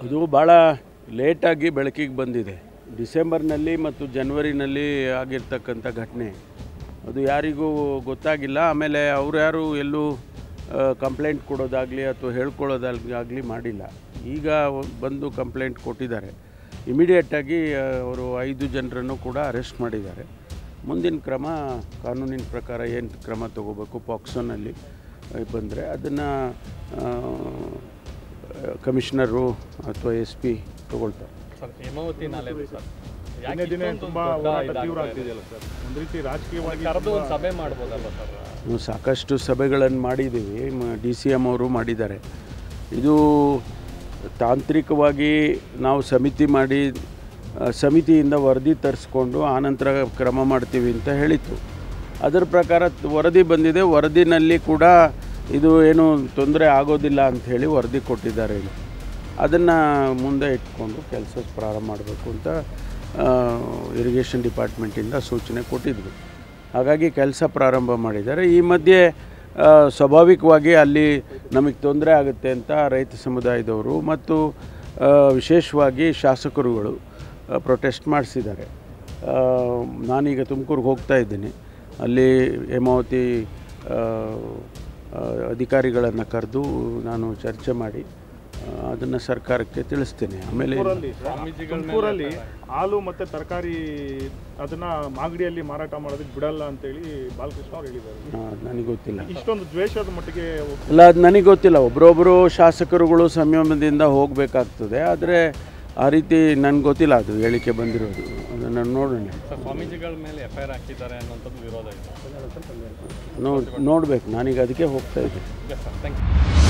ಇದು ಭಾಳ ಲೇಟಾಗಿ ಬೆಳಕಿಗೆ ಬಂದಿದೆ. ಡಿಸೆಂಬರ್ನಲ್ಲಿ ಮತ್ತು ಜನವರಿನಲ್ಲಿ ಆಗಿರ್ತಕ್ಕಂಥ ಘಟನೆ ಅದು ಯಾರಿಗೂ ಗೊತ್ತಾಗಿಲ್ಲ. ಆಮೇಲೆ ಅವ್ರು ಯಾರು ಎಲ್ಲೂ ಕಂಪ್ಲೇಂಟ್ ಕೊಡೋದಾಗಲಿ ಅಥವಾ ಹೇಳ್ಕೊಳ್ಳೋದಾಗಲಿ ಮಾಡಿಲ್ಲ. ಈಗ ಬಂದು ಕಂಪ್ಲೇಂಟ್ ಕೊಟ್ಟಿದ್ದಾರೆ. ಇಮಿಡಿಯೇಟಾಗಿ ಅವರು 5 ಜನರನ್ನು ಕೂಡ ಅರೆಸ್ಟ್ ಮಾಡಿದ್ದಾರೆ. ಮುಂದಿನ ಕ್ರಮ ಕಾನೂನಿನ ಪ್ರಕಾರ ಏನು ಕ್ರಮ ತಗೋಬೇಕು ಪಾಕ್ಸೋನಲ್ಲಿ ಬಂದರೆ ಅದನ್ನು ಕಮಿಷನರು ಅಥವಾ SP ತಗೊಳ್ತಾರೆ. ಸರ್ ಹೇಮಾವತಿ ನಾಲೆ ಸರ್ ಸಭೆ ಮಾಡ್ಬೋದಲ್ಲ ಸರ್? ನಾವು ಸಾಕಷ್ಟು ಸಭೆಗಳನ್ನು ಮಾಡಿದ್ದೀವಿ. DCM ಅವರು ಮಾಡಿದ್ದಾರೆ. ಇದು ತಾಂತ್ರಿಕವಾಗಿ ನಾವು ಸಮಿತಿ ಮಾಡಿ ಸಮಿತಿಯಿಂದ ವರದಿ ತರಿಸ್ಕೊಂಡು ಆನಂತರ ಕ್ರಮ ಮಾಡ್ತೀವಿ ಅಂತ ಹೇಳಿತ್ತು. ಅದರ ಪ್ರಕಾರ ವರದಿ ಬಂದಿದೆ. ವರದಿನಲ್ಲಿ ಕೂಡ ಇದು ಏನು ತೊಂದರೆ ಆಗೋದಿಲ್ಲ ಅಂಥೇಳಿ ವರದಿ ಕೊಟ್ಟಿದ್ದಾರೆ. ಅದನ್ನು ಮುಂದೆ ಇಟ್ಕೊಂಡು ಕೆಲಸ ಪ್ರಾರಂಭ ಮಾಡಬೇಕು ಅಂತ ಇರಿಗೇಷನ್ ಡಿಪಾರ್ಟ್ಮೆಂಟಿಂದ ಸೂಚನೆ ಕೊಟ್ಟಿದ್ವಿ. ಹಾಗಾಗಿ ಕೆಲಸ ಪ್ರಾರಂಭ ಮಾಡಿದ್ದಾರೆ. ಈ ಮಧ್ಯೆ ಸ್ವಾಭಾವಿಕವಾಗಿ ಅಲ್ಲಿ ನಮಗೆ ತೊಂದರೆ ಆಗುತ್ತೆ ಅಂತ ರೈತ ಸಮುದಾಯದವರು ಮತ್ತು ವಿಶೇಷವಾಗಿ ಶಾಸಕರುಗಳು ಪ್ರೊಟೆಸ್ಟ್ ಮಾಡಿಸಿದ್ದಾರೆ. ನಾನೀಗ ತುಮಕೂರಿಗೆ ಹೋಗ್ತಾ ಇದ್ದೀನಿ. ಅಲ್ಲಿ ಹೇಮಾವತಿ ಅಧಿಕಾರಿಗಳನ್ನು ಕರೆದು ನಾನು ಚರ್ಚೆ ಮಾಡಿ ಅದನ್ನು ಸರ್ಕಾರಕ್ಕೆ ತಿಳಿಸ್ತೇನೆ. ಆಮೇಲೆ ತುಮಕೂರಲ್ಲಿ ಹಾಲು ಮತ್ತು ತರಕಾರಿ ಅದನ್ನು ಮಾಗಡಿಯಲ್ಲಿ ಮಾರಾಟ ಮಾಡೋದಕ್ಕೆ ಬಿಡಲ್ಲ ಅಂತೇಳಿ ಬಾಲಕೃಷ್ಣ ಅವ್ರು ಹೇಳಿದ್ದಾರೆ. ನನಗೆ ಗೊತ್ತಿಲ್ಲ, ಇಷ್ಟೊಂದು ದ್ವೇಷದ ಮಟ್ಟಿಗೆ ಇಲ್ಲ, ಅದು ನನಗೆ ಗೊತ್ತಿಲ್ಲ. ಒಬ್ಬರೊಬ್ಬರು ಶಾಸಕರುಗಳು ಸಂಯಮದಿಂದ ಹೋಗಬೇಕಾಗ್ತದೆ. ಆದರೆ ಆ ರೀತಿ ನನಗೆ ಗೊತ್ತಿಲ್ಲ, ಅದು ಹೇಳಿಕೆ ಬಂದಿರೋದು. ಅದನ್ನು ನೋಡೋಣ. ಸ್ವಾಮೀಜಿಗಳ ಮೇಲೆ FIR ಹಾಕಿದ್ದಾರೆ ಅನ್ನೋಂಥದ್ದು ವಿರೋಧ ಇದೆ. ನೋಡಬೇಕು. ನಾನೀಗ ಅದಕ್ಕೆ ಹೋಗ್ತಾ ಇದ್ದೀನಿ. Thank you.